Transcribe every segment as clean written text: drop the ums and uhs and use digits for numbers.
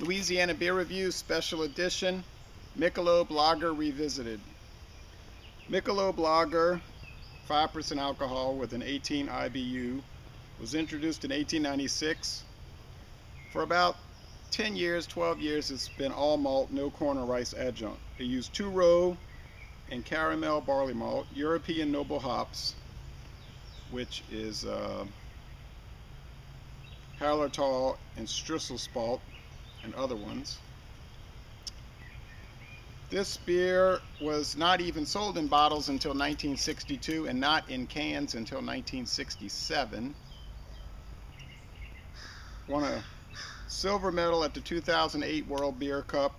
Louisiana Beer Review Special Edition, Michelob Lager Revisited. Michelob Lager, 5% alcohol with an 18 IBU, was introduced in 1896. For about 10 years, 12 years, it's been all malt, no corn or rice adjunct. They use two-row and caramel barley malt, European noble hops, which is Hallertau and Strisselspalt and other ones. This beer was not even sold in bottles until 1962 and not in cans until 1967. Won a silver medal at the 2008 World Beer Cup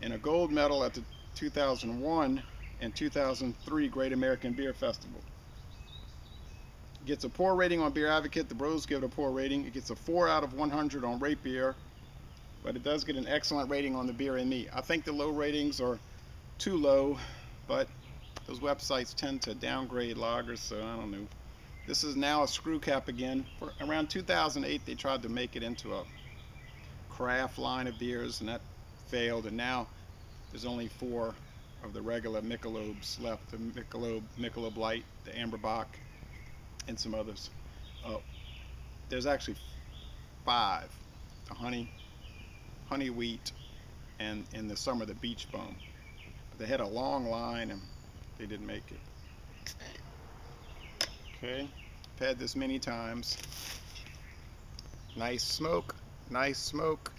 and a gold medal at the 2001 and 2003 Great American Beer Festival. It gets a poor rating on Beer Advocate. The Bros give it a poor rating. It gets a 4 out of 100 on Rate Beer, but it does get an excellent rating on the Beer and Me. I think the low ratings are too low, but those websites tend to downgrade lagers, so I don't know. This is now a screw cap again. For around 2008, they tried to make it into a craft line of beers, and that failed, and now there's only 4 of the regular Michelobs left. The Michelob Light, the Amberbach, and some others. There's actually 5. The honey wheat, and in the summer the beach bum. But they had a long line and they didn't make it. Okay, I've had this many times. Nice smoke, nice smoke.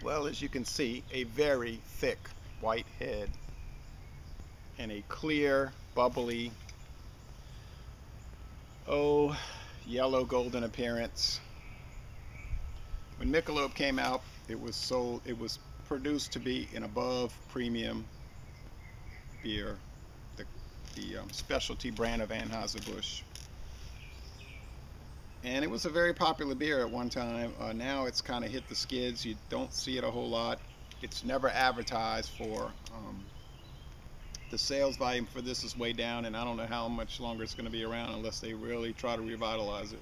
Well, as you can see, a very thick white head and a clear, bubbly, yellow golden appearance. When Michelob came out, it was produced to be an above premium beer, the specialty brand of Anheuser-Busch. And it was a very popular beer at one time. Now it's kind of hit the skids. You don't see it a whole lot. It's never advertised for. The sales volume for this is way down, and I don't know how much longer it's going to be around unless they really try to revitalize it.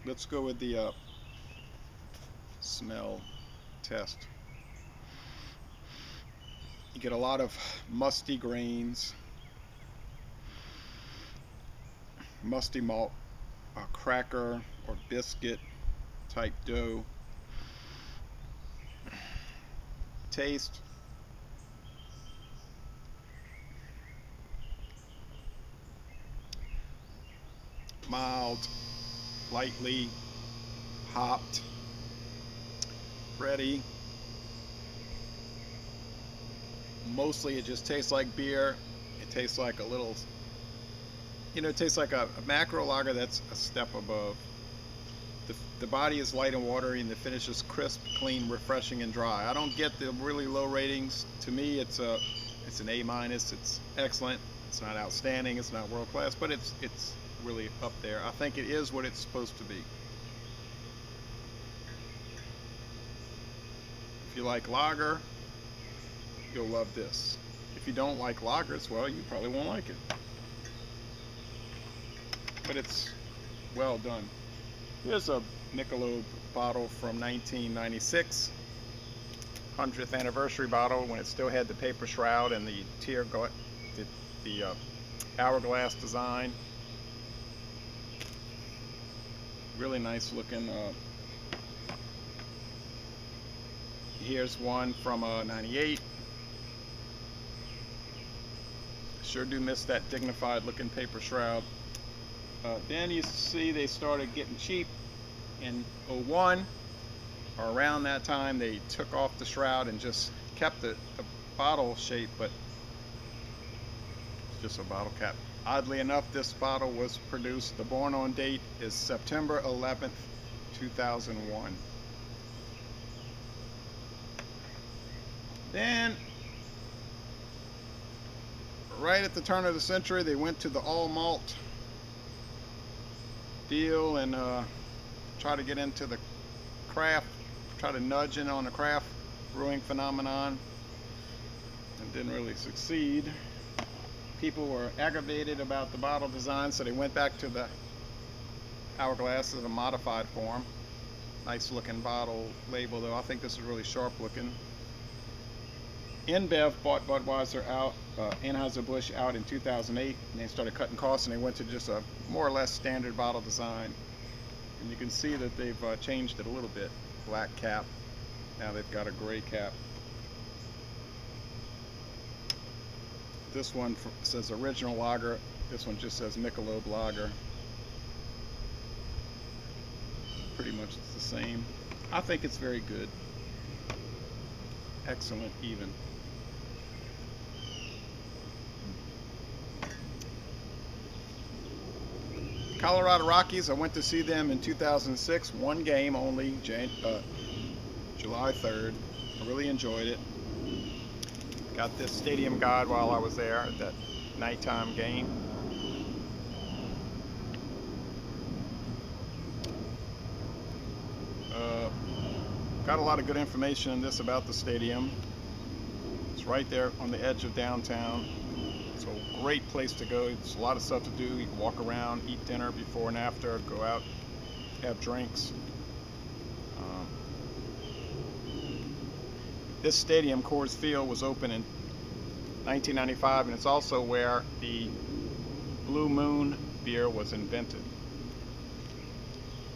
Let's go with the smell test. You get a lot of musty grains, musty malt, cracker or biscuit type dough. Taste. Mild, lightly hopped, bready. Mostly it just tastes like beer. It tastes like a little, it tastes like a macro lager that's a step above. The body is light and watery, and the finish is crisp, clean, refreshing, and dry. I don't get the really low ratings. To me, it's an A-. It's excellent. It's not outstanding. It's not world class, but it's really up there. I think it is what it's supposed to be. If you like lager, you'll love this. If you don't like lagers, well, you probably won't like it. But it's well done. Here's a Michelob bottle from 1996, 100th anniversary bottle, when it still had the paper shroud and the hourglass design. Really nice looking. Here's one from 98. Sure do miss that dignified looking paper shroud. Then you see they started getting cheap in '01, or around that time. They took off the shroud and just kept the bottle shape, but it's just a bottle cap. Oddly enough, this bottle was produced, the born on date is September 11th, 2001. Then, right at the turn of the century, they went to the all malt deal and try to get into the craft, try to nudge in on the craft brewing phenomenon. It didn't really succeed. People were aggravated about the bottle design, so they went back to the hourglass as a modified form. Nice looking bottle label, though. I think this is really sharp looking. InBev bought Budweiser out, Anheuser-Busch out in 2008, and they started cutting costs, and they went to just a more or less standard bottle design. And you can see that they've changed it a little bit. Black cap. Now they've got a gray cap. This one says original lager. This one just says Michelob lager. Pretty much it's the same. I think it's very good. Excellent even. Colorado Rockies, I went to see them in 2006, one game only, July 3rd. I really enjoyed it. Got this stadium guide while I was there at that nighttime game. Got a lot of good information in this about the stadium. It's right there on the edge of downtown. It's a great place to go. There's a lot of stuff to do. You can walk around, eat dinner before and after, go out, have drinks. This stadium, Coors Field, was open in 1995, and it's also where the Blue Moon beer was invented.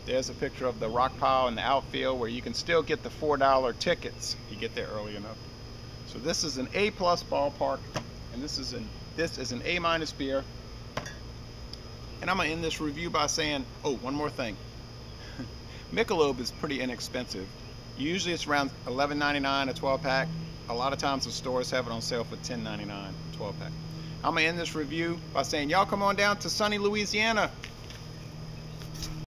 There's a picture of the rock pile in the outfield where you can still get the $4 tickets if you get there early enough. So this is an A+ ballpark, and this is an A- beer. And I'm gonna end this review by saying, oh, one more thing. Michelob is pretty inexpensive. Usually it's around $11.99 a 12-pack. A lot of times the stores have it on sale for $10.99 a 12-pack. I'm gonna end this review by saying, y'all come on down to sunny Louisiana.